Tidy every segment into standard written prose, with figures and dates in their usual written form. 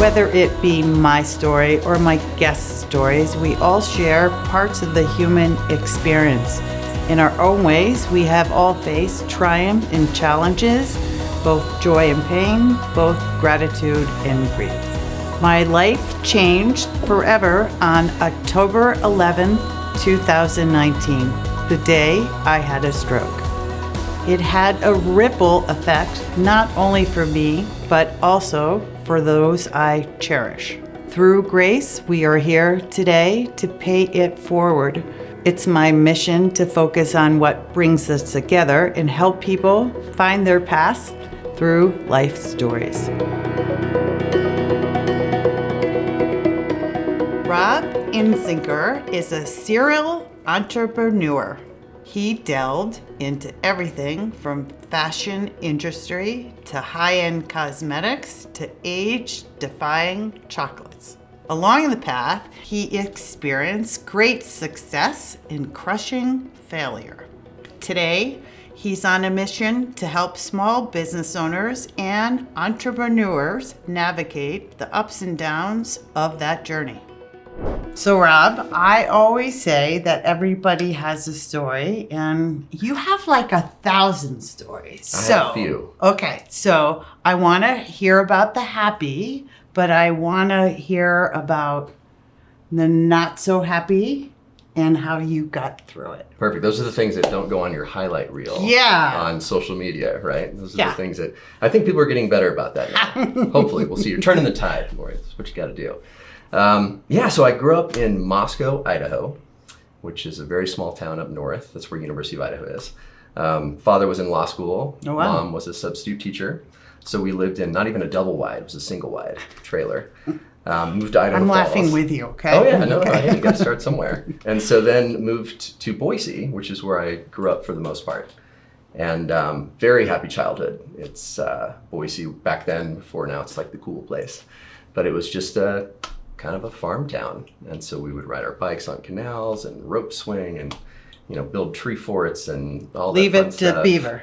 Whether it be my story or my guest stories, we all share parts of the human experience. In our own ways, we have all faced triumph and challenges, both joy and pain, both gratitude and grief. My life changed forever on October 11, 2019, the day I had a stroke. It had a ripple effect, not only for me, but also for those I cherish. Through grace, we are here today to pay it forward. It's my mission to focus on what brings us together and help people find their path through life stories. Rob Insinger is a serial entrepreneur. He delved into everything from fashion industry to high-end cosmetics to age-defying chocolates. Along the path, he experienced great success and crushing failure. Today, he's on a mission to help small business owners and entrepreneurs navigate the ups and downs of that journey. So Rob, I always say that everybody has a story, and you have like 1,000 stories. I have a few. Okay, so I want to hear about the happy, but I want to hear about the not so happy and how you got through it. Perfect. Those are the things that don't go on your highlight reel on social media, right? Those are the things that I think people are getting better about that now. Hopefully, we'll see. You're turning the tide, Lori. That's what you got to do. So I grew up in Moscow, Idaho, which is a very small town up north. That's where University of Idaho is. Father was in law school. Oh, wow. Mom was a substitute teacher. So we lived in not even a double wide, it was a single wide trailer. Moved to Idaho I'm Falls. laughing with you, okay? Oh yeah, no, hey, you got to start somewhere. And so then moved to Boise, which is where I grew up for the most part. And very happy childhood. It's Boise back then, before now it's like the cool place. But it was just kind of a farm town. And so we would ride our bikes on canals and rope swing and, build tree forts and all that Leave fun it stuff. to Beaver.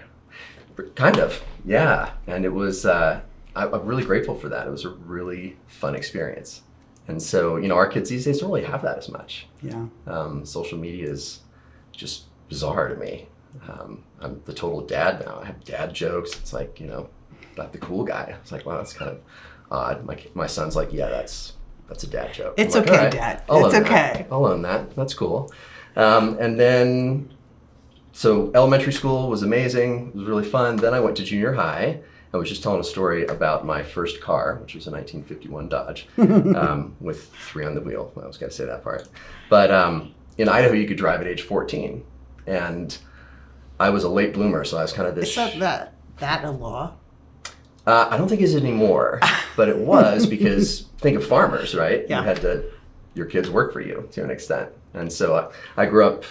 Kind of, yeah. And it was, I'm really grateful for that. It was a really fun experience. And so, our kids these days don't really have that as much. Yeah. Social media is just bizarre to me. I'm the total dad now. I have dad jokes. It's like, about the cool guy. It's like, wow, that's kind of odd. My son's like, yeah, that's a dad joke. It's like, okay, right, Dad. I'll It's own okay. That. I'll own that. That's cool. And then, so elementary school was amazing. It was really fun. Then I went to junior high. I was just telling a story about my first car, which was a 1951 Dodge with 3 on the wheel. I was going to say that part. But in Idaho, you could drive at age 14. And I was a late bloomer, so I was kind of this... Is that a law? I don't think it is anymore, but it was because think of farmers, right? Yeah. You had your kids work for you to an extent. And so I grew up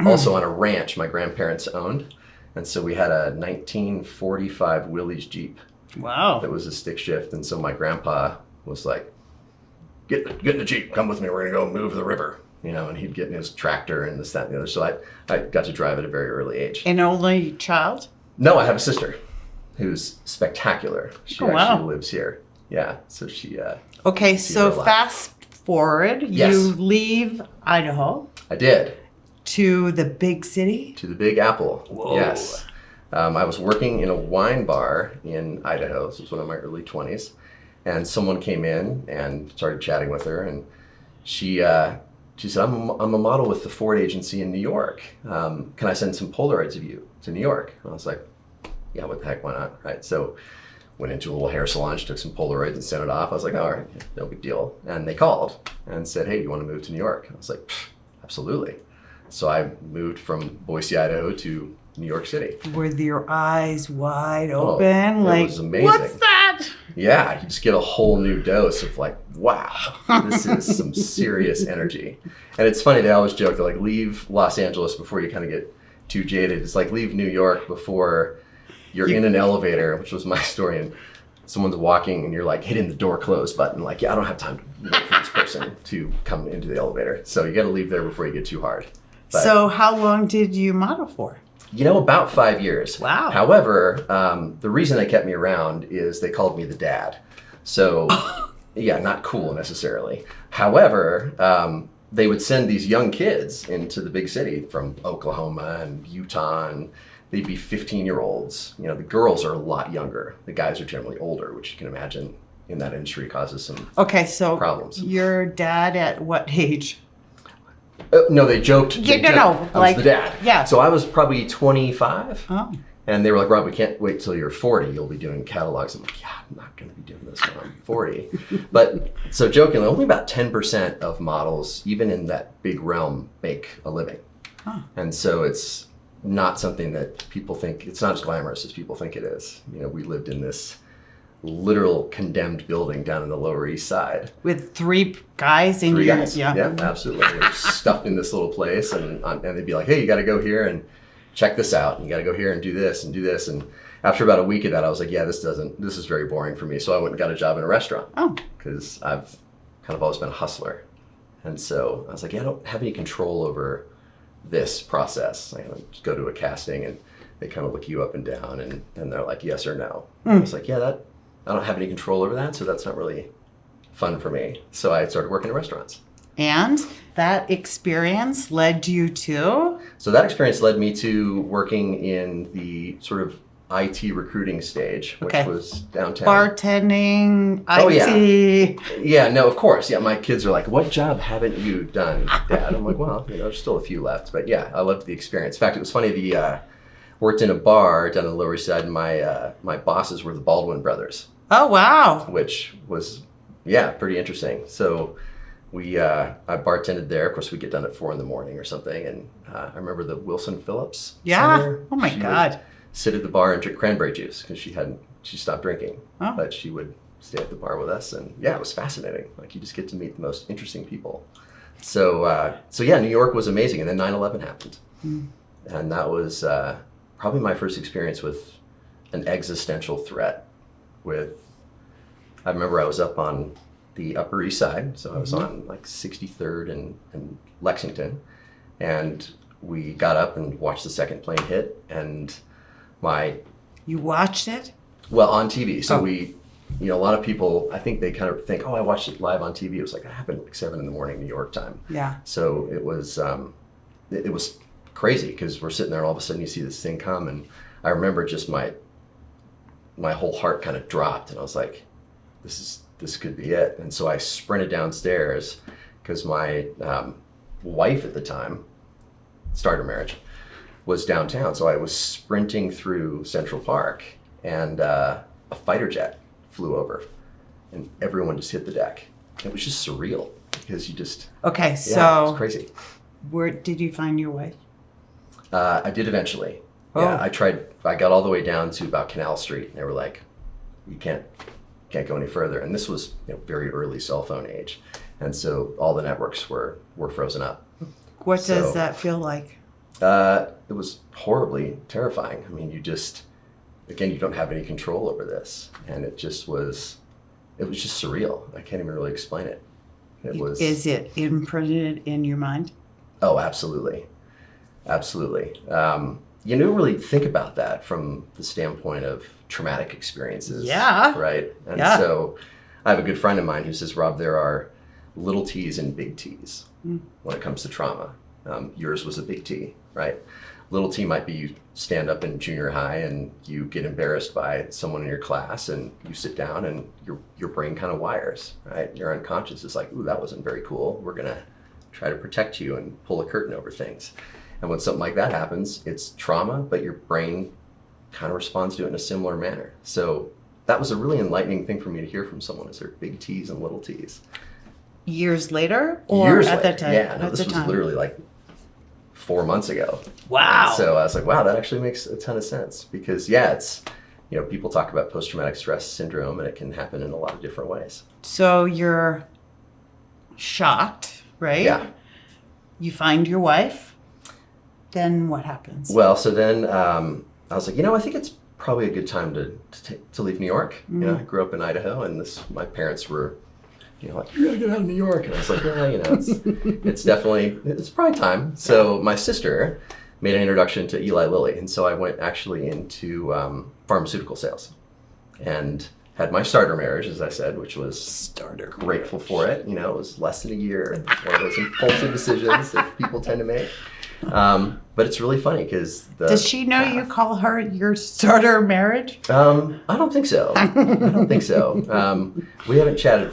also on a ranch my grandparents owned. And so we had a 1945 Willys Jeep. Wow. That was a stick shift. And so my grandpa was like, get in the Jeep, come with me, we're gonna go move the river. And he'd get in his tractor and this, that, and the other. So I got to drive at a very early age. An only child? No, I have a sister who's spectacular. She actually lives here. Yeah, so she... Okay, so fast forward, Yes. You leave Idaho. I did. To the big city? To the Big Apple. Whoa. Yes. I was working in a wine bar in Idaho. This was one of my early 20s. And someone came in and started chatting with her. And she said, I'm a model with the Ford agency in New York. Can I send some Polaroids of you to New York? And I was like, yeah, what the heck, why not? Right. So went into a little hair salon, took some Polaroids and sent it off. I was like, all right, no big deal. And they called and said, hey, do you want to move to New York? I was like, absolutely. So I moved from Boise, Idaho to New York City. With your eyes wide open, it was amazing. What's that? Yeah, you just get a whole new dose of like, wow, this is some serious energy. And it's funny, they always joke, they're like, leave Los Angeles before you kind of get too jaded. It's like leave New York before you're in an elevator, which was my story, and someone's walking and you're like hitting the door close button, like, yeah, I don't have time to wait for this person to come into the elevator. So you got to leave there before you get too hard. But, so how long did you model for? About 5 years. Wow. However, the reason they kept me around is they called me the dad. So yeah, not cool necessarily. However, they would send these young kids into the big city from Oklahoma and Utah, and they'd be 15-year-olds. You know, the girls are a lot younger. The guys are generally older, which you can imagine in that industry causes some problems. Your dad at what age? No, they joked. I was the dad. Yeah. So I was probably 25. Oh. And they were like, Rob, we can't wait till you're 40. You'll be doing catalogs. I'm like, yeah, I'm not going to be doing this when I'm 40. But so jokingly, only about 10% of models, even in that big realm, make a living. Huh. And so it's not something that people think, it's not as glamorous as people think it is. You know, we lived in this literal condemned building down in the Lower East Side. With three guys in Three your... guys. Yeah, absolutely. They were stuffed in this little place, and they'd be like, hey, you got to go here and check this out, and you got to go here and do this and do this. And after about a week of that, I was like, yeah, this is very boring for me. So I went and got a job in a restaurant. Oh. Because I've kind of always been a hustler. And so I was like, yeah, I don't have any control over this process. I go to a casting and they kind of look you up and down and they're like, yes or no. I was like, yeah, I don't have any control over that. So that's not really fun for me. So I started working in restaurants. And that experience led you to? So that experience led me to working in the sort of IT recruiting stage, which was downtown. Bartending, IT. Oh, yeah. Yeah, no, of course. Yeah, my kids are like, what job haven't you done, Dad? I'm like, well, there's still a few left. But yeah, I loved the experience. In fact, it was funny, worked in a bar down on the Lower East Side, and my bosses were the Baldwin brothers. Oh, wow. Which was, pretty interesting. So I bartended there. Of course, we get done at 4 a.m. or something. And I remember the Wilson Phillips. Yeah. Singer. Oh, my God. Sit at the bar and drink cranberry juice because she stopped drinking. Oh. But she would stay at the bar with us. And yeah, it was fascinating. Like, you just get to meet the most interesting people. So New York was amazing. And then 9/11 happened. Mm. And that was probably my first experience with an existential threat. I remember I was up on the Upper East Side, so I was on like 63rd and Lexington, and we got up and watched the second plane hit, and You watched it? Well, on TV. So a lot of people, I think they kind of think, I watched it live on TV. It was like, that happened at like 7 a.m. New York time. Yeah. So it was crazy because we're sitting there and all of a sudden you see this thing come, and I remember just my whole heart kind of dropped, and I was like, this could be it. And so I sprinted downstairs because my wife at the time, starter marriage, was downtown. So I was sprinting through Central Park, and a fighter jet flew over, and everyone just hit the deck. It was just surreal because you just... Okay, so... Yeah, it was crazy. Where did you find your wife? I did eventually. Oh. Yeah, I got all the way down to about Canal Street, and they were like, you can't go any further. And this was very early cell phone age. And so all the networks were frozen up. What does that feel like? It was horribly terrifying. I mean, you don't have any control over this. And it was just surreal. I can't even really explain it. Is it imprinted in your mind? Oh, absolutely. Absolutely. You don't really think about that from the standpoint of traumatic experiences. Yeah. Right? And so I have a good friend of mine who says, Rob, there are little T's and big T's when it comes to trauma. Yours was a big T, right? Little T might be you stand up in junior high and you get embarrassed by someone in your class and you sit down and your brain kind of wires, right? Your unconscious is like, ooh, that wasn't very cool. We're going to try to protect you and pull a curtain over things. And when something like that happens, it's trauma, but your brain kind of responds to it in a similar manner. So that was a really enlightening thing for me to hear from someone, is there big T's and little T's. Years later? Or Years at later. that time? Yeah, no, this was literally like 4 months ago. Wow. And so I was like, wow, that actually makes a ton of sense because it's, people talk about post-traumatic stress syndrome and it can happen in a lot of different ways. So you're shocked, right? Yeah. You find your wife. Then what happens? Well, so then I was like, I think it's probably a good time to leave New York. I grew up in Idaho, and my parents were, like, you gotta get out of New York. And I was like, it's probably time. So my sister made an introduction to Eli Lilly, and so I went actually into pharmaceutical sales. And had my starter marriage, as I said, which was grateful for it. You know, it was less than a year. One of those impulsive decisions that people tend to make. But it's really funny because does she know you call her your starter marriage? I don't think so. I don't think so. We haven't chatted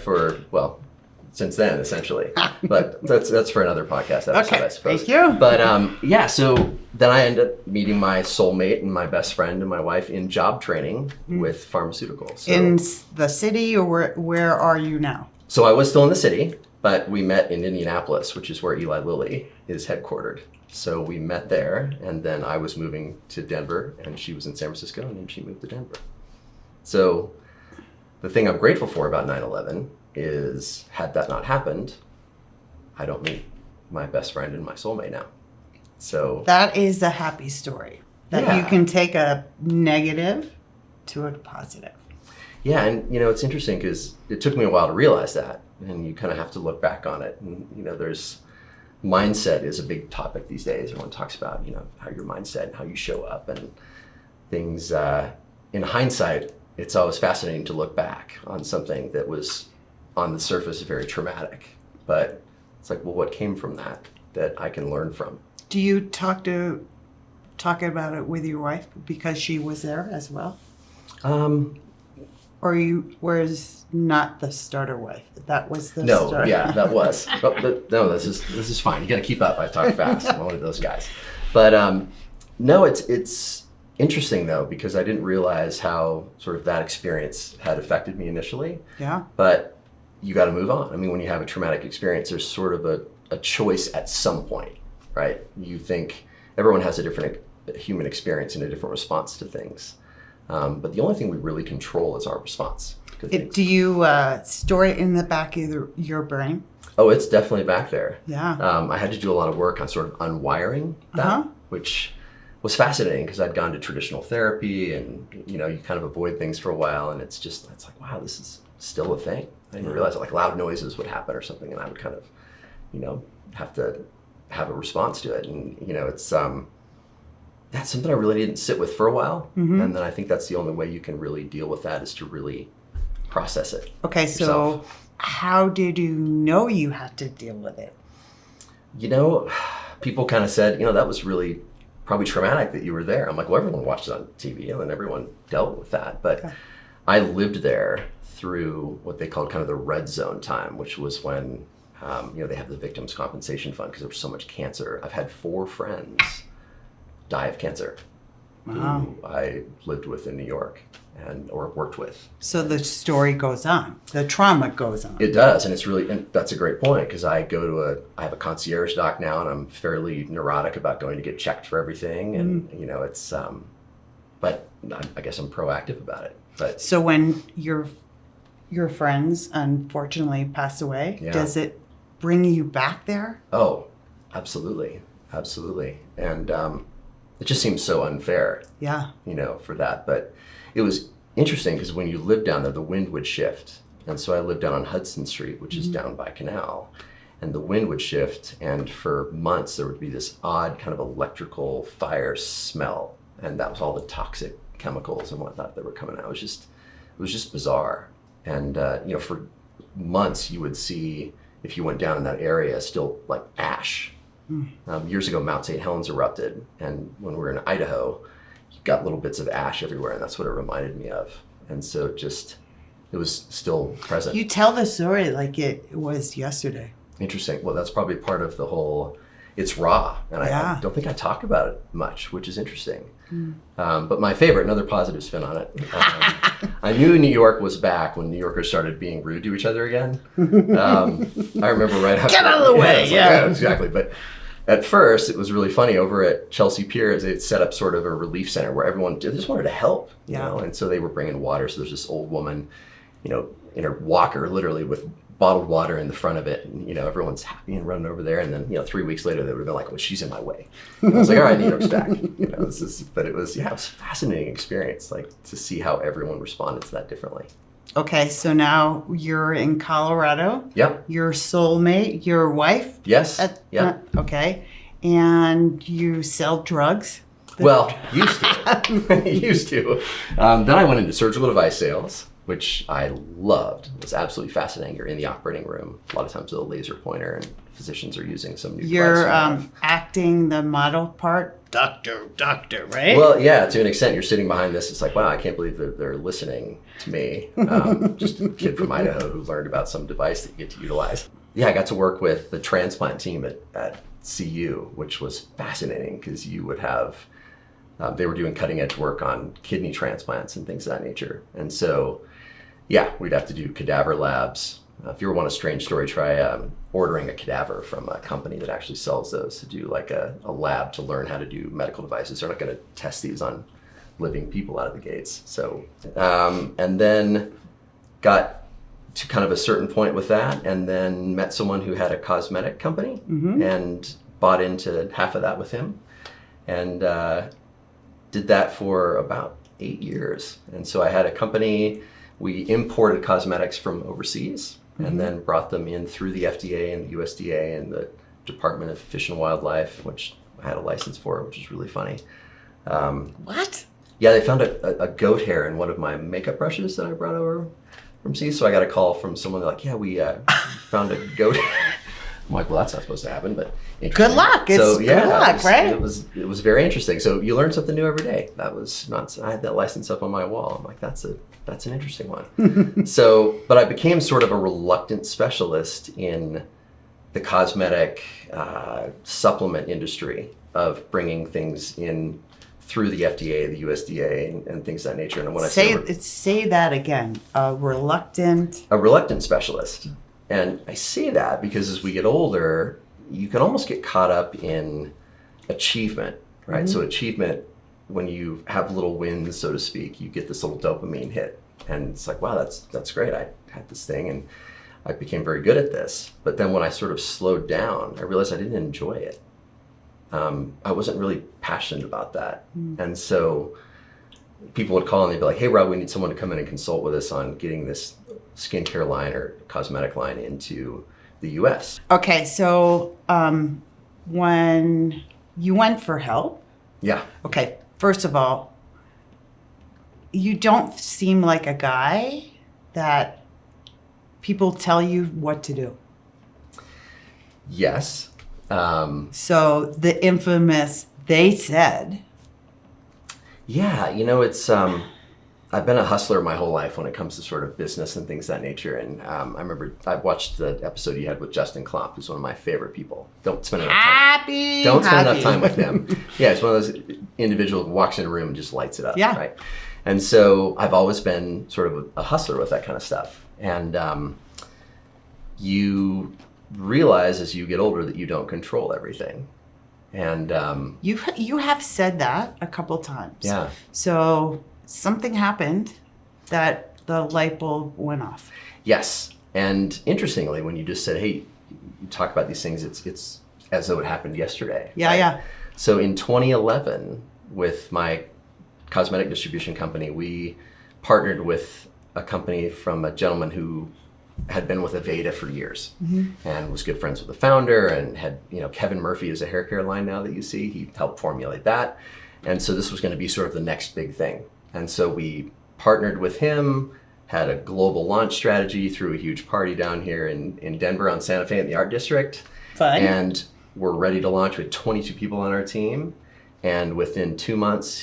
since then, essentially. But that's for another podcast episode, I suppose. Thank you. But so then I ended up meeting my soulmate and my best friend and my wife in job training with pharmaceuticals. So, in the city, or where are you now? So I was still in the city, but we met in Indianapolis, which is where Eli Lilly is headquartered. So we met there, and then I was moving to Denver, and she was in San Francisco, and then she moved to Denver. So the thing I'm grateful for about 9/11 is, had that not happened, I don't meet my best friend and my soulmate now. So that is a happy story, that you can take a negative to a positive. Yeah, and it's interesting because it took me a while to realize that, and you kind of have to look back on it. And there's mindset is a big topic these days. Everyone talks about how your mindset and how you show up and things. In hindsight, it's always fascinating to look back on something that was on the surface very traumatic, but it's like, well, what came from that I can learn from? Do you talk about it with your wife because she was there as well? Or you was not the starter wife? That was the starter. Yeah, that was. But no, this is fine. You got to keep up. I talk fast. I'm one of those guys. But no, it's interesting though, because I didn't realize how sort of that experience had affected me initially. Yeah. But you got to move on. I mean, when you have a traumatic experience, there's sort of a choice at some point, right? You think everyone has a different human experience and a different response to things. But the only thing we really control is our response. Do you store it in the back of your brain? Oh, it's definitely back there. Yeah. I had to do a lot of work on sort of unwiring that, which was fascinating because I'd gone to traditional therapy and, you kind of avoid things for a while. And it's like, wow, this is still a thing. I didn't realize like loud noises would happen or something. And I would kind of, have to have a response to it. And, it's... that's something I really didn't sit with for a while. Mm-hmm. And then I think that's the only way you can really deal with that is to really process it. Okay, yourself. So how did you know you had to deal with it? People kind of said, that was really probably traumatic that you were there. I'm like, well, everyone watched it on TV and everyone dealt with that. But I lived there through what they called kind of the red zone time, which was when, they have the Victims Compensation Fund because there was so much cancer. I've had 4 friends die of cancer, who I lived with in New York or worked with. So the story goes on, the trauma goes on. It does, and that's a great point because I have a concierge doc now, and I'm fairly neurotic about going to get checked for everything, and it's, but I guess I'm proactive about it. But so when your friends unfortunately pass away, does it bring you back there? Oh, absolutely, and it just seems so unfair, for that. But it was interesting because when you lived down there, the wind would shift. And so I lived down on Hudson Street, which is down by Canal. And the wind would shift. And for months, there would be this odd kind of electrical fire smell. And that was all the toxic chemicals and whatnot that were coming out. It was just bizarre. And, for months, you would see, if you went down in that area, still like ash. Years ago, Mount St. Helens erupted, and when we were in Idaho, you got little bits of ash everywhere, and that's what it reminded me of. And so it was still present. You tell the story like it was yesterday. Interesting. Well, that's probably part of the whole, it's raw, and I don't think I talk about it much, which is interesting. But my favorite, another positive spin on it, I knew New York was back when New Yorkers started being rude to each other again. I remember right after. Get out of the way! Yeah, exactly. But at first, it was really funny. Over at Chelsea Pier, they set up sort of a relief center where everyone just wanted to help. And so they were bringing water. So there's this old woman, in her walker, literally with bottled water in the front of it, and everyone's happy and running over there. And then 3 weeks later, they would have been like, "Well, she's in my way." And I was like, "All right, New York's back." But it was a fascinating experience, like to see how everyone responded to that differently. Okay, so now you're in Colorado. Yep. Your soulmate, your wife. Yes. Okay, and you sell drugs. Well, used to. Then I went into surgical device sales. which I loved. It was absolutely fascinating. You're in the operating room, a lot of times with a laser pointer, and physicians are using some new You're device. acting the model part, doctor, right? Well, yeah, to an extent, you're sitting behind this. It's like, wow, I can't believe they're listening to me. Just a kid from Idaho who learned about some device that you get to utilize. Yeah, I got to work with the transplant team at CU, which was fascinating because you would have, they were doing cutting edge work on kidney transplants and things of that nature. And so, yeah, we'd have to do cadaver labs. If you ever want a strange story, try ordering a cadaver from a company that actually sells those to do like a lab to learn how to do medical devices. They're not going to test these on living people out of the gates. So, and then got to kind of a certain point with that, and then met someone who had a cosmetic company and bought into half of that with him, and did that for about 8 years. And so I had a company, we imported cosmetics from overseas and then brought them in through the FDA and the USDA and the Department of Fish and Wildlife, which I had a license for, which is really funny. What? Yeah, they found a goat hair in one of my makeup brushes that I brought over from sea. So I got a call from someone like, yeah, we found a goat. I'm like, well, that's not supposed to happen, but Good luck. It's good luck, right? It was very interesting. So you learn something new every day. That was not. I had that license up on my wall. I'm like, that's an interesting one. So, but I became sort of a reluctant specialist in the cosmetic supplement industry of bringing things in through the FDA, the USDA, and things of that nature. And when say that again, a reluctant specialist. And I say that because as we get older, you can almost get caught up in achievement, right? So achievement, when you have little wins, so to speak, you get this little dopamine hit. And it's like, wow, that's great. I had this thing and I became very good at this. But then when I sort of slowed down, I realized I didn't enjoy it. I wasn't really passionate about that. And so people would call and they'd be like, hey, Rob, we need someone to come in and consult with us on getting this skincare line or cosmetic line into the US. Okay, so when you went for help, Yeah. okay, first of all, you don't seem like a guy that people tell you what to do. Yes. So the infamous, they said. Yeah, it's, I've been a hustler my whole life when it comes to sort of business and things of that nature. And I remember I watched the episode you had with Justin Klomp, who's one of my favorite people. Don't spend enough time with him. Yeah, it's one of those individuals who walks in a room and just lights it up. Yeah. Right. And so I've always been sort of a hustler with that kind of stuff. And you realize as you get older that you don't control everything. And You have said that a couple times. Yeah. So something happened that the light bulb went off. Yes. And interestingly, when you just said, hey, you talk about these things, it's as though it happened yesterday. Yeah, right? yeah. So in 2011, with my cosmetic distribution company, we partnered with a company from a gentleman who had been with Aveda for years and was good friends with the founder and had, Kevin Murphy is a hair care line now that you see. He helped formulate that. And so this was going to be sort of the next big thing. And so we partnered with him, had a global launch strategy, threw a huge party down here in Denver on Santa Fe in the Art District. Fun. And we're ready to launch with 22 people on our team. And within 2 months,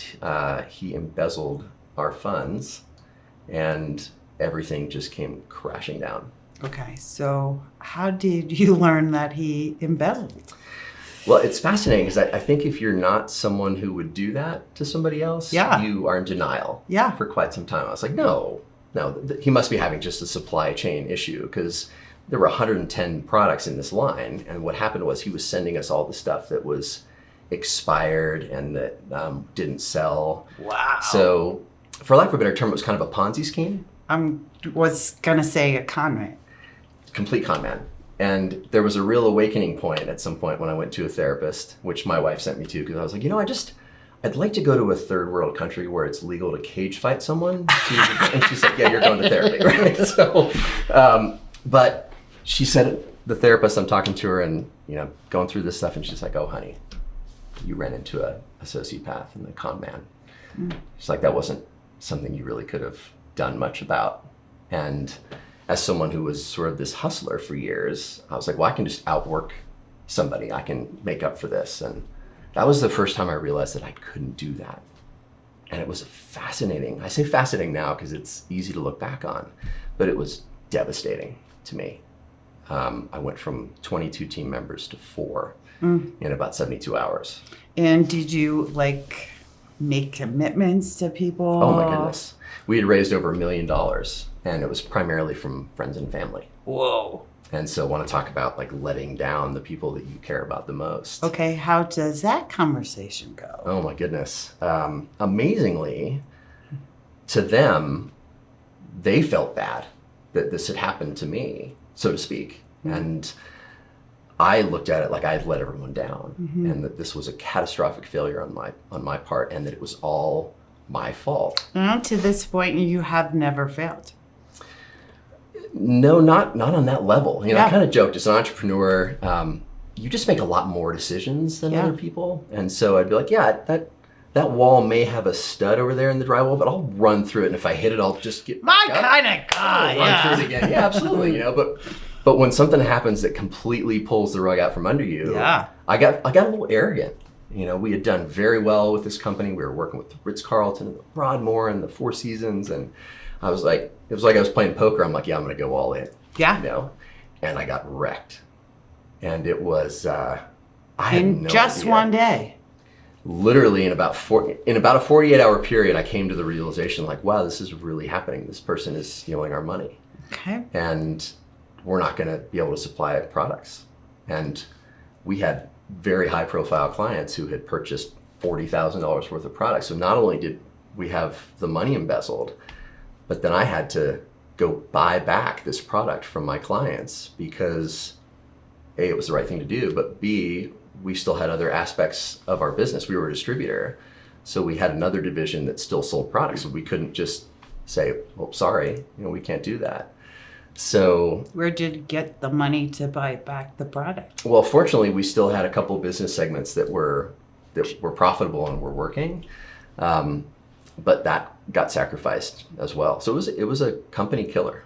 he embezzled our funds and everything just came crashing down. Okay, so how did you learn that he embezzled? Well, it's fascinating because I think if you're not someone who would do that to somebody else, you are in denial for quite some time. I was like, no, he must be having just a supply chain issue because there were 110 products in this line. And what happened was he was sending us all the stuff that was expired and that didn't sell. Wow. So for lack of a better term, it was kind of a Ponzi scheme. Was going to say a con man. Complete con man. And there was a real awakening point at some point when I went to a therapist, which my wife sent me to, because I was like, I'd like to go to a third world country where it's legal to cage fight someone. And she's like, yeah, you're going to therapy, right? So, but she said, the therapist, I'm talking to her and, going through this stuff, and she's like, oh, honey, you ran into a sociopath and a con man. She's like, that wasn't something you really could have done much about. And as someone who was sort of this hustler for years, I was like, well, I can just outwork somebody. I can make up for this. And that was the first time I realized that I couldn't do that. And it was fascinating. I say fascinating now because it's easy to look back on, but it was devastating to me. I went from 22 team members to 4 in about 72 hours. And did you like make commitments to people? Oh my goodness. We had raised over $1 million, and it was primarily from friends and family. Whoa. And so I want to talk about like letting down the people that you care about the most. Okay, how does that conversation go? Oh my goodness. Amazingly, to them, they felt bad that this had happened to me, so to speak. And I looked at it like I had let everyone down, and that this was a catastrophic failure on my part, and that it was all my fault. Now, to this point, you have never failed. No, not on that level. You know, Yeah. I kind of joked, as an entrepreneur, you just make a lot more decisions than other people. And so I'd be like, yeah, that wall may have a stud over there in the drywall, but I'll run through it. And if I hit it, I'll just get My back up. kind of guy, Run through it again. Yeah, absolutely. You know, but when something happens that completely pulls the rug out from under you, I got a little arrogant. You know, we had done very well with this company. We were working with the Ritz-Carlton and the Broadmoor and the Four Seasons, and I was like, it was like I was playing poker. I'm like, yeah, I'm going to go all in. Yeah. You know, and I got wrecked, and it was I had In no just idea. one day. Literally in about a 48-hour period, I came to the realization, like, wow, this is really happening. This person is stealing our money, Okay. and we're not going to be able to supply products. And we had very high-profile clients who had purchased $40,000 worth of products. So not only did we have the money embezzled, but then I had to go buy back this product from my clients because A, it was the right thing to do, but B, we still had other aspects of our business. We were a distributor, so we had another division that still sold products. So we couldn't just say, well, sorry, you know, we can't do that. So, Where did you get the money to buy back the product? well, fortunately, we still had a couple of business segments that were profitable and were working, but that got sacrificed as well. So it was a company killer.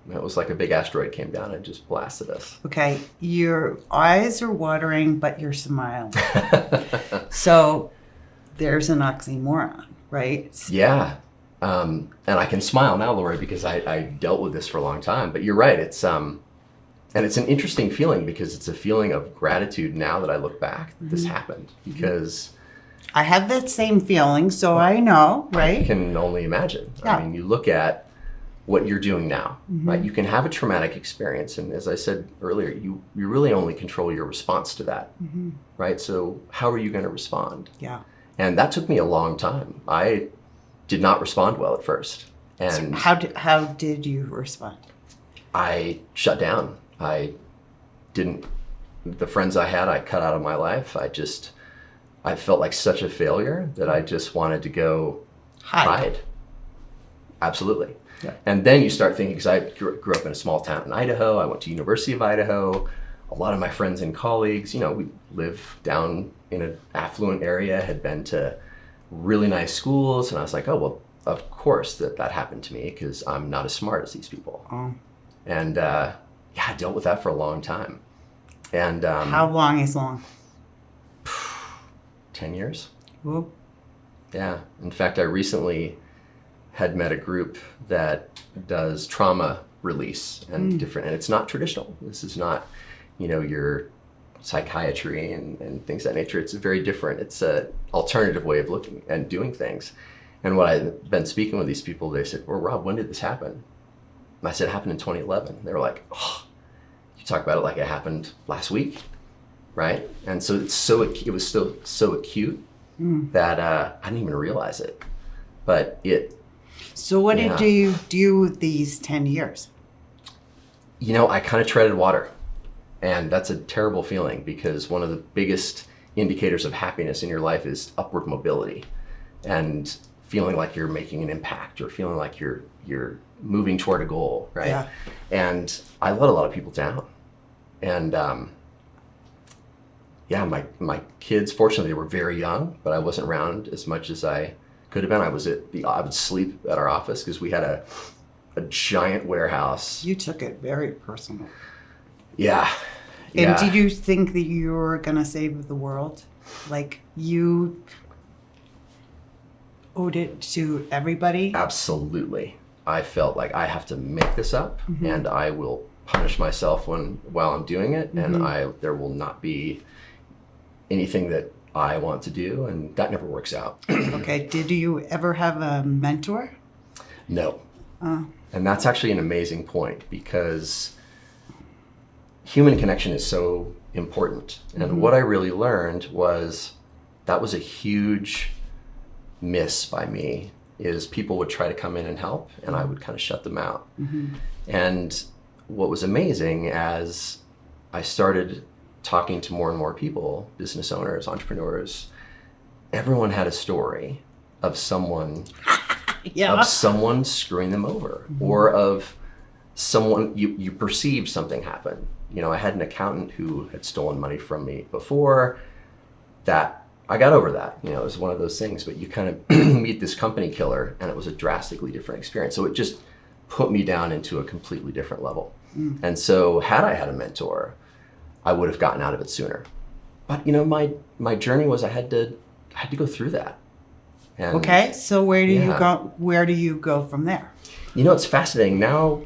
It was like a big asteroid came down and just blasted us. Okay, your eyes are watering, but you're smiling. So there's an oxymoron, right? Yeah. And I can smile now, Lori, because I dealt with this for a long time. But you're right. It's and it's an interesting feeling because it's a feeling of gratitude now that I look back that this happened, because I have that same feeling, so I know, I right? can only imagine. Yeah. I mean, you look at what you're doing now, right? You can have a traumatic experience, and as I said earlier, you really only control your response to that, right? So how are you going to respond? Yeah. And that took me a long time. I did not respond well at first, and How did you respond? I shut down. I didn't. The friends I had, I cut out of my life. I felt like such a failure that I just wanted to go hide. Absolutely. Yeah. And then you start thinking, because I grew up in a small town in Idaho. I went to University of Idaho. A lot of my friends and colleagues, you know, we live down in an affluent area, had been to really nice schools. And I was like, oh, well, of course that happened to me because I'm not as smart as these people. Oh. And yeah, I dealt with that for a long time. And How long is long? 10 years. Ooh. Yeah. In fact, I recently had met a group that does trauma release and different, and it's not traditional. This is not, you know, your psychiatry and things of that nature. It's very different. It's a alternative way of looking and doing things. And when I've been speaking with these people, they said, well, Rob, when did this happen? And I said, it happened in 2011. They were like, oh, you talk about it like it happened last week, right? And so it was still so acute that I didn't even realize it. But So what did you do these 10 years? you know, I kind of treaded water. And that's a terrible feeling because one of the biggest indicators of happiness in your life is upward mobility and feeling like you're making an impact or feeling like you're moving toward a goal, right? Yeah. And I let a lot of people down. And yeah, my kids, fortunately, they were very young, but I wasn't around as much as I could have been. I would sleep at our office because we had a giant warehouse. You took it very personal. Yeah. And did you think that you were going to save the world? Like you owed it to everybody? Absolutely. I felt like I have to make this up, and I will punish myself while I'm doing it, and there will not be anything that I want to do, and that never works out. Okay. Did you ever have a mentor? No. And that's actually an amazing point, because human connection is so important. And what I really learned was that was a huge miss by me, is people would try to come in and help, and I would kind of shut them out. And what was amazing, as I started talking to more and more people, business owners, entrepreneurs, everyone had a story of someone screwing them over, or of someone you perceived something happened. I had an accountant who had stolen money from me before. That I got over that. It was one of those things, but you kind of meet this company killer, and it was a drastically different experience. So it just put me down into a completely different level. And so had I had a mentor, I would have gotten out of it sooner. But my journey was I had to go through that. And okay, so where do you go? Where do you go from there? It's fascinating. Now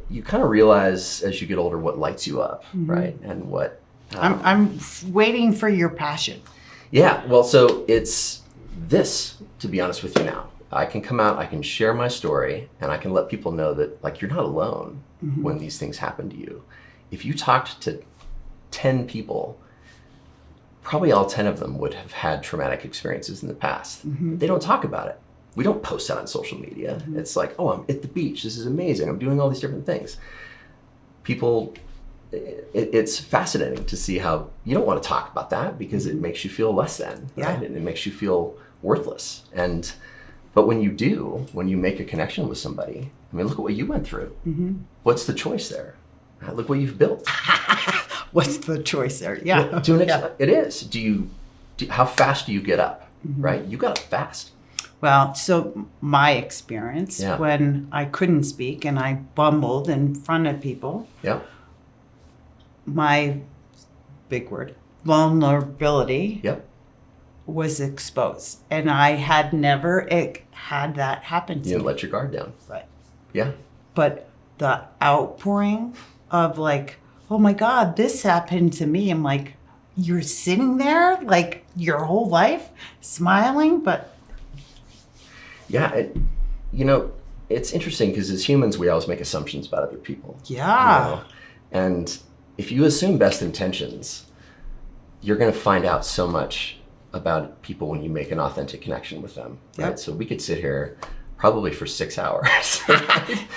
you kind of realize as you get older what lights you up, right? And what I'm waiting for your passion. Yeah, well, so it's this, to be honest with you now. I can come out, I can share my story, and I can let people know that, like, you're not alone when these things happen to you. If you talked to 10 people, probably all 10 of them would have had traumatic experiences in the past. They don't talk about it. We don't post that on social media. It's like, oh, I'm at the beach. This is amazing. I'm doing all these different things. People, it's fascinating to see how you don't want to talk about that because it makes you feel less than, right? And it makes you feel worthless. But when you do, when you make a connection with somebody, I mean, look at what you went through. What's the choice there? Look what you've built. What's the choice there? Yeah. It is. How fast do you get up, right? You got up fast. Well, so my experience when I couldn't speak and I bumbled in front of people, my big word, vulnerability, was exposed. And I had never had that happen to me. You didn't let your guard down. Right. Yeah. But the outpouring of like, oh my God, this happened to me. I'm like, you're sitting there like your whole life smiling, but... Yeah, it's interesting because as humans, we always make assumptions about other people. Yeah. And if you assume best intentions, you're going to find out so much about people when you make an authentic connection with them. Right? So we could sit here probably for 6 hours right?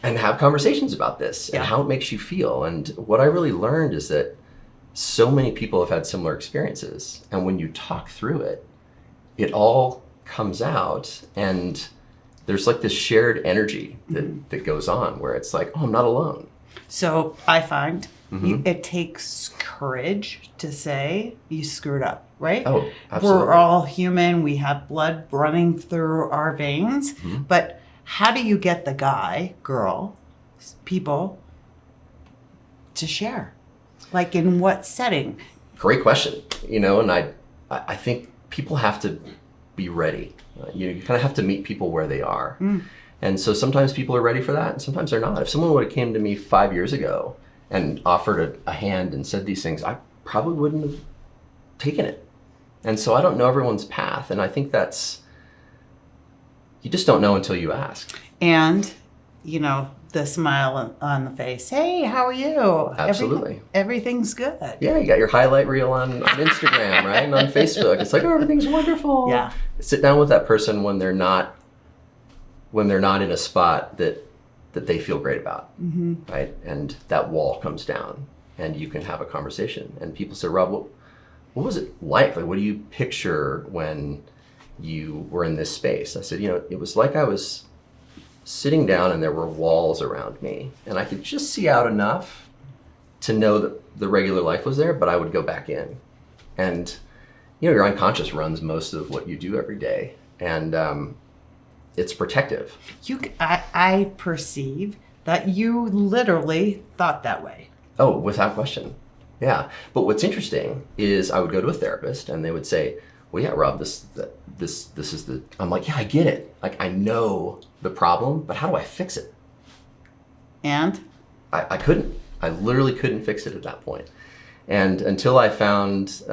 and have conversations about this and how it makes you feel. And what I really learned is that so many people have had similar experiences. And when you talk through it, it all comes out, and there's like this shared energy that goes on where it's like, oh, I'm not alone. So I find it takes courage to say you screwed up, right? Oh, absolutely. We're all human. We have blood running through our veins. But how do you get the guy, girl, people to share? Like in what setting? Great question. And I think people have to be ready. You kind of have to meet people where they are. And so sometimes people are ready for that and sometimes they're not. If someone would have came to me 5 years ago and offered a hand and said these things, I probably wouldn't have taken it. And so I don't know everyone's path. And I think you just don't know until you ask. And, the smile on the face. Hey, how are you? Absolutely. Everything's good. Yeah, you got your highlight reel on Instagram, right? And on Facebook. It's like, oh, everything's wonderful. Yeah. Sit down with that person when they're not in a spot that they feel great about, right? And that wall comes down and you can have a conversation. And people say, Rob, what was it like? Like, what do you picture when you were in this space? I said, it was like I was sitting down and there were walls around me and I could just see out enough to know that the regular life was there, but I would go back in. And, your unconscious runs most of what you do every day. and it's protective. I perceive that you literally thought that way. Oh, without question. Yeah. But what's interesting is I would go to a therapist and they would say, well, yeah, Rob, this is the, I'm like, yeah, I get it. Like, I know the problem, but how do I fix it? And? I couldn't. I literally couldn't fix it at that point. And until I found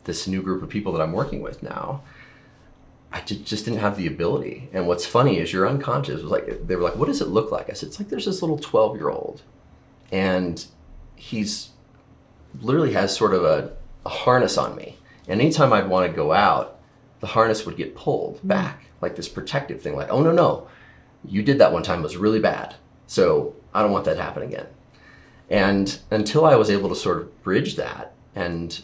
this new group of people that I'm working with now, I just didn't have the ability. And what's funny is your unconscious was like, they were like, what does it look like? I said, it's like there's this little 12-year-old and he's literally has sort of a harness on me. And anytime I'd want to go out, the harness would get pulled back, like this protective thing, like, oh, no, you did that one time, it was really bad. So I don't want that to happen again. And until I was able to sort of bridge that, and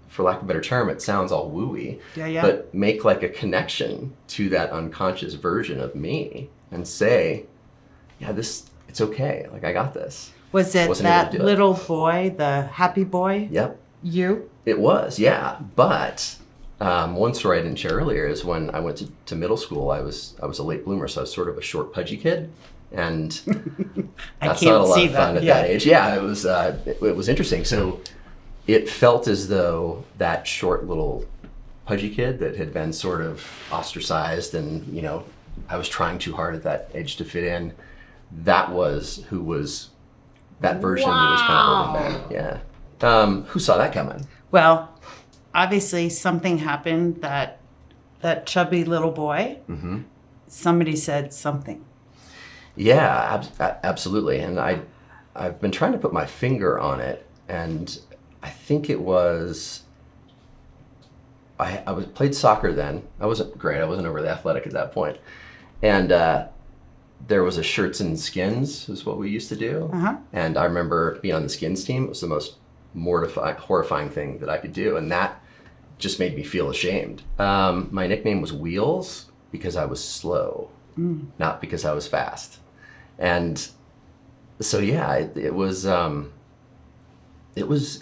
for lack of a better term, it sounds all wooey, but make like a connection to that unconscious version of me and say, yeah, it's okay. Like, I got this. Was it that little boy, the happy boy? Yep. You? It was, yeah. But one story I didn't share earlier is when I went to middle school, I was a late bloomer, so I was sort of a short, pudgy kid. And that's not a lot of fun at that age. Yeah, it was interesting. So it felt as though that short little pudgy kid that had been sort of ostracized and, you know, I was trying too hard at that age to fit in. That was who was that version who was kind of holding back. Yeah. Who saw that coming? Well, obviously something happened that chubby little boy, somebody said something. Yeah, absolutely. And I've been trying to put my finger on it, and I think it was, I played soccer then. I wasn't great. I wasn't overly athletic at that point. And there was a shirts and skins is what we used to do. And I remember being on the skins team. It was the most horrifying thing that I could do. And that just made me feel ashamed. My nickname was Wheels because I was slow, not because I was fast. And so, yeah, it was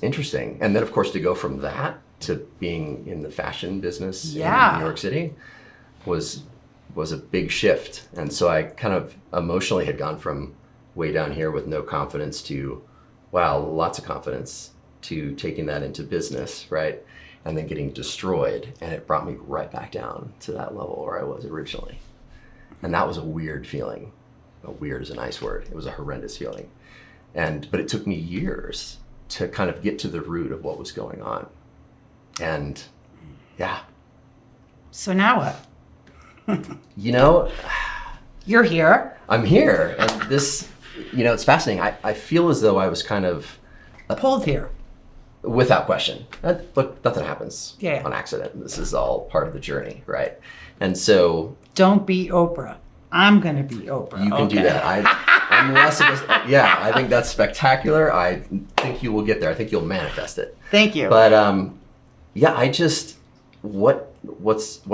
interesting. And then, of course, to go from that to being in the fashion business in New York City was a big shift. And so I kind of emotionally had gone from way down here with no confidence to, wow, lots of confidence, to taking that into business, right? And then getting destroyed. And it brought me right back down to that level where I was originally. And that was a weird feeling. Weird is a nice word. It was a horrendous feeling. But it took me years to kind of get to the root of what was going on. And yeah. So now what? You know, you're here. I'm here. And this, you know, it's fascinating. I feel as though I was kind of pulled here. Without question. Look, nothing happens on accident. This is all part of the journey, right? And so... Don't be Oprah. I'm going to be Oprah. You can do that. I'm less of a... Yeah, I think that's spectacular. I think you will get there. I think you'll manifest it. Thank you. But yeah, I just... What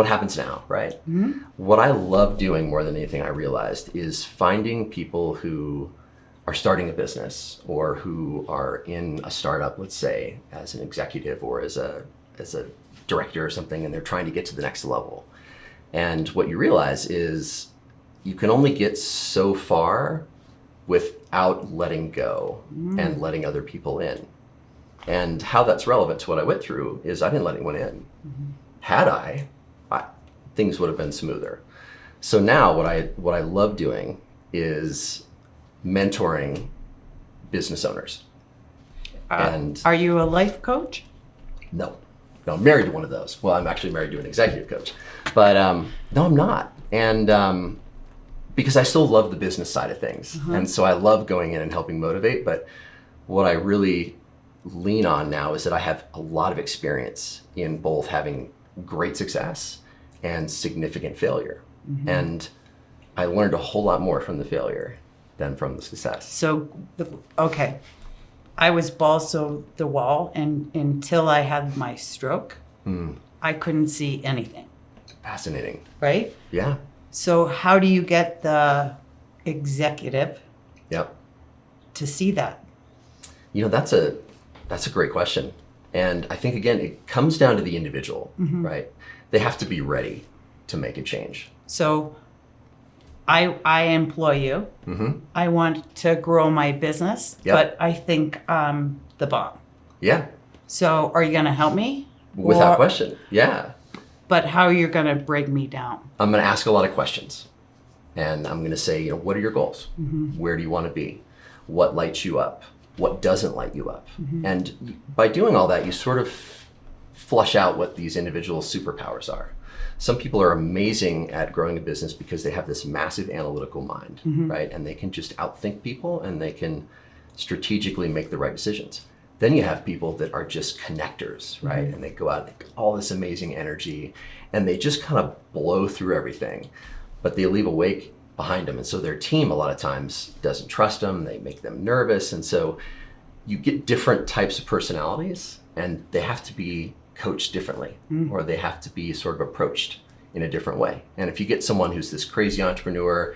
happens now, right? What I love doing more than anything, I realized, is finding people who are starting a business or who are in a startup, let's say, as an executive or as a director or something, and they're trying to get to the next level. And what you realize is you can only get so far without letting go and letting other people in. And how that's relevant to what I went through is I didn't let anyone in. Had I, things would have been smoother. So now what I love doing is mentoring business owners. And are you a life coach? No, I'm married to one of those. Well, I'm actually married to an executive coach, but no, I'm not. And because I still love the business side of things. And so I love going in and helping motivate. But what I really lean on now is that I have a lot of experience in both having great success and significant failure. And I learned a whole lot more from the failure than from the success. So, okay. I was balls to the wall, and until I had my stroke, I couldn't see anything. Fascinating. Right? Yeah. So how do you get the executive to see that? You know, that's a great question. And I think, again, it comes down to the individual, right? They have to be ready to make a change. So I employ you. I want to grow my business, but I think I'm the bomb. Yeah. So are you going to help me? Without question. Yeah. But how are you going to break me down? I'm going to ask a lot of questions. And I'm going to say, what are your goals? Where do you want to be? What lights you up? What doesn't light you up? And by doing all that, you sort of flush out what these individual superpowers are. Some people are amazing at growing a business because they have this massive analytical mind, right? And they can just outthink people and they can strategically make the right decisions. Then you have people that are just connectors, right? And they go out and all this amazing energy and they just kind of blow through everything, but they leave a wake behind them. And so their team a lot of times doesn't trust them. They make them nervous. And so you get different types of personalities and they have to be coached differently or they have to be sort of approached in a different way. And if you get someone who's this crazy entrepreneur,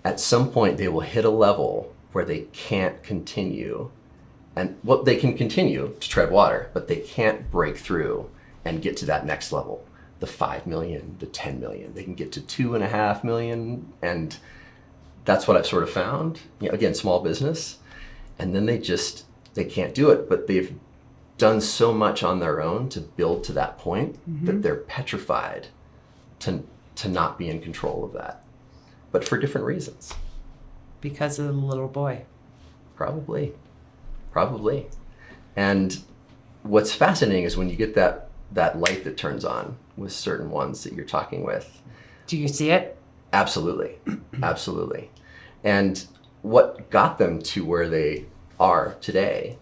at some point they will hit a level where they can't continue. And they can continue to tread water, but they can't break through and get to that next level, the 5 million, the 10 million. They can get to 2.5 million. And that's what I've sort of found, again, small business. And then they can't do it, but they've done so much on their own to build to that point that they're petrified to not be in control of that, but for different reasons. Because of the little boy. Probably. And what's fascinating is when you get that light that turns on with certain ones that you're talking with. Do you see it? Absolutely. Absolutely. And what got them to where they are today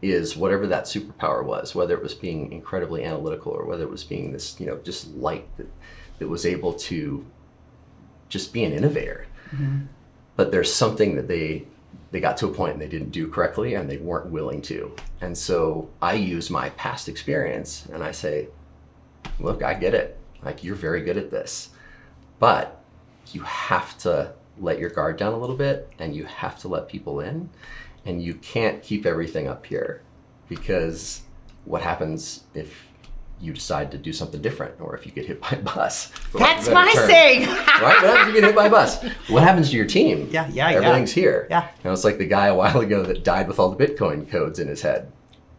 is whatever that superpower was, whether it was being incredibly analytical or whether it was being this, just light that was able to just be an innovator. But there's something that they got to a point and they didn't do correctly and they weren't willing to. And so I use my past experience and I say, look, I get it. Like, you're very good at this, but you have to let your guard down a little bit and you have to let people in, and you can't keep everything up here, because what happens if you decide to do something different, or if you get hit by a bus? That's my saying. Right? What happens if you get hit by a bus? What happens to your team? Yeah. Everything's here. Yeah. It's like the guy a while ago that died with all the Bitcoin codes in his head,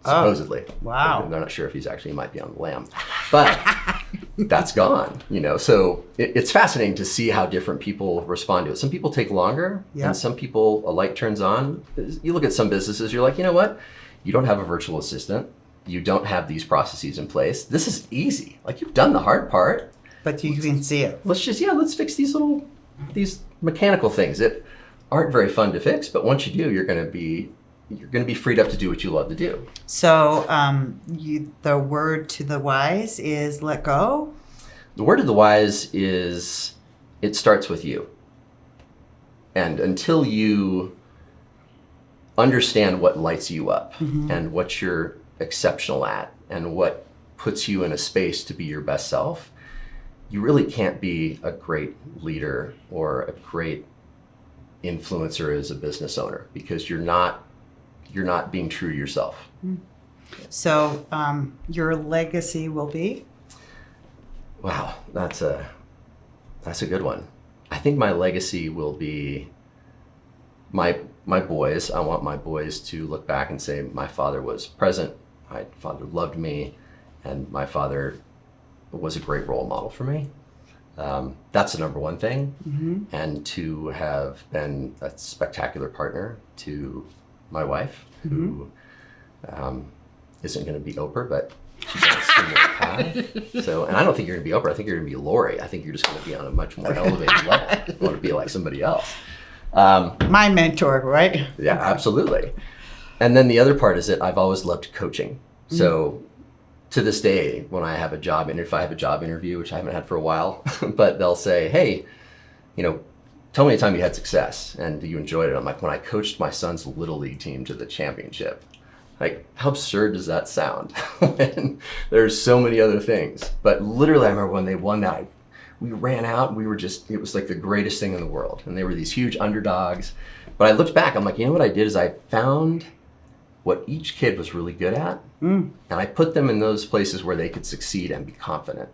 supposedly. Wow. They're not sure if he might be on the lam, but that's gone. So it's fascinating to see how different people respond to it. Some people take longer, and some people, a light turns on. You look at some businesses, you're like, you know what? You don't have a virtual assistant. You don't have these processes in place. This is easy. Like, you've done the hard part. But you can see it. Let's fix these mechanical things that aren't very fun to fix. But once you do, you're going to be freed up to do what you love to do. So the word to the wise is let go? The word to the wise is it starts with you. And until you understand what lights you up and what you're exceptional at and what puts you in a space to be your best self, you really can't be a great leader or a great influencer as a business owner, because you're not being true to yourself. So your legacy will be? Wow, that's a good one. I think my legacy will be my boys. I want my boys to look back and say, my father was present, my father loved me, and my father was a great role model for me. That's the number one thing. And to have been a spectacular partner to my wife, who isn't going to be Oprah, but she's on a similar path. So, and I don't think you're going to be Oprah. I think you're going to be Lori. I think you're just going to be on a much more elevated level. You want to be like somebody else. My mentor, right? Yeah, absolutely. And then the other part is that I've always loved coaching. So to this day, when I have a job, and if I have a job interview, which I haven't had for a while, but they'll say, hey, tell me a time you had success and you enjoyed it. I'm like, when I coached my son's Little League team to the championship. Like, how absurd does that sound? When there's so many other things. But literally, I remember when they won that, we ran out and it was like the greatest thing in the world. And they were these huge underdogs. But I looked back, I'm like, what I did is I found what each kid was really good at. And I put them in those places where they could succeed and be confident.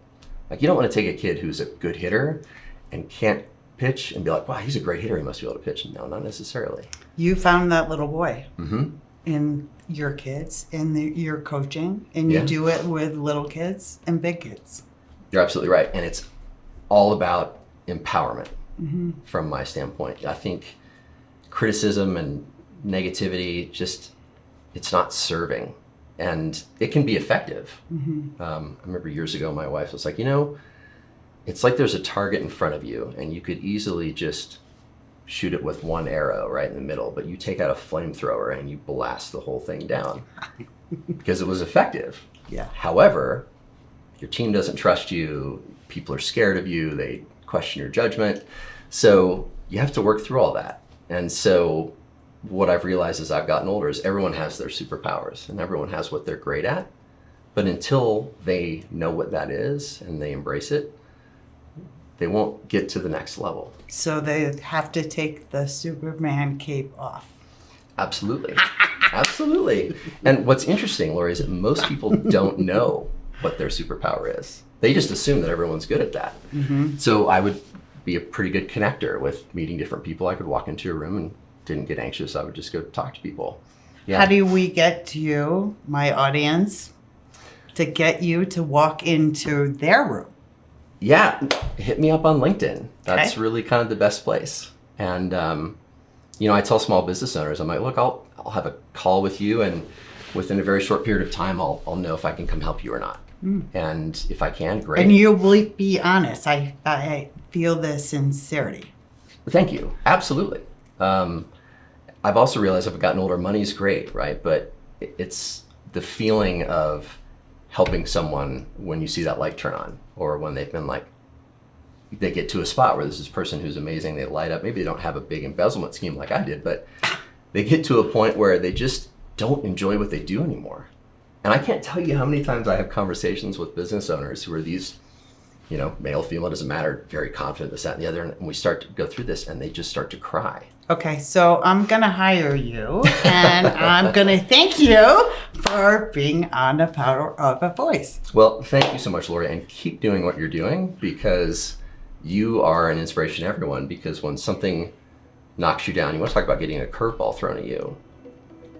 Like, you don't want to take a kid who's a good hitter and can't pitch and be like, wow, he's a great hitter, he must be able to pitch. No, not necessarily. You found that little boy Mm-hmm. in your kids, in your coaching, and you do it with little kids and big kids. You're absolutely right. And it's all about empowerment from my standpoint. I think criticism and negativity, it's not serving. And it can be effective. I remember years ago, my wife was like, it's like there's a target in front of you and you could easily just shoot it with one arrow right in the middle, but you take out a flamethrower and you blast the whole thing down because it was effective. Yeah. However, your team doesn't trust you, people are scared of you, they question your judgment. So you have to work through all that. And so what I've realized as I've gotten older is everyone has their superpowers and everyone has what they're great at. But until they know what that is and they embrace it, they won't get to the next level. So they have to take the Superman cape off. Absolutely. Absolutely. And what's interesting, Lori, is that most people don't know what their superpower is. They just assume that everyone's good at that. So I would be a pretty good connector with meeting different people. I could walk into a room and didn't get anxious. I would just go talk to people. Yeah. How do we get to you, my audience, to get you to walk into their room? Yeah, hit me up on LinkedIn. That's Okay. really kind of the best place. And, I tell small business owners, I'm like, look, I'll have a call with you, and within a very short period of time, I'll know if I can come help you or not. And if I can, great. And you will be honest. I feel the sincerity. Thank you. Absolutely. I've also realized as I've gotten older, money's great, right? But it's the feeling of helping someone when you see that light turn on, or when they've been like, they get to a spot where there's this person who's amazing, they light up. Maybe they don't have a big embezzlement scheme like I did, but they get to a point where they just don't enjoy what they do anymore. And I can't tell you how many times I have conversations with business owners who are these, male, female, doesn't matter, very confident, this, that, and the other. And we start to go through this and they just start to cry. Okay, so I'm going to hire you, and I'm going to thank you for being on The Power of a Voice. Well, thank you so much, Lori, and keep doing what you're doing, because you are an inspiration to everyone. Because when something knocks you down, you want to talk about getting a curveball thrown at you.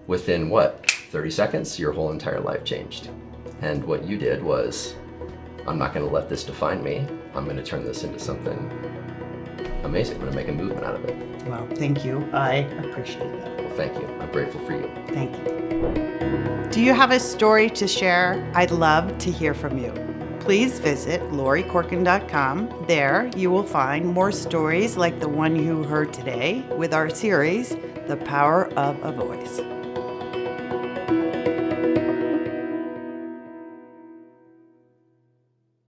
Within 30 seconds, your whole entire life changed. And what you did was, I'm not going to let this define me. I'm going to turn this into something amazing. I'm going to make a movement out of it. Well, thank you. I appreciate that. Well, thank you. I'm grateful for you. Thank you. Do you have a story to share? I'd love to hear from you. Please visit LoriCorken.com. There you will find more stories like the one you heard today with our series, The Power of a Voice.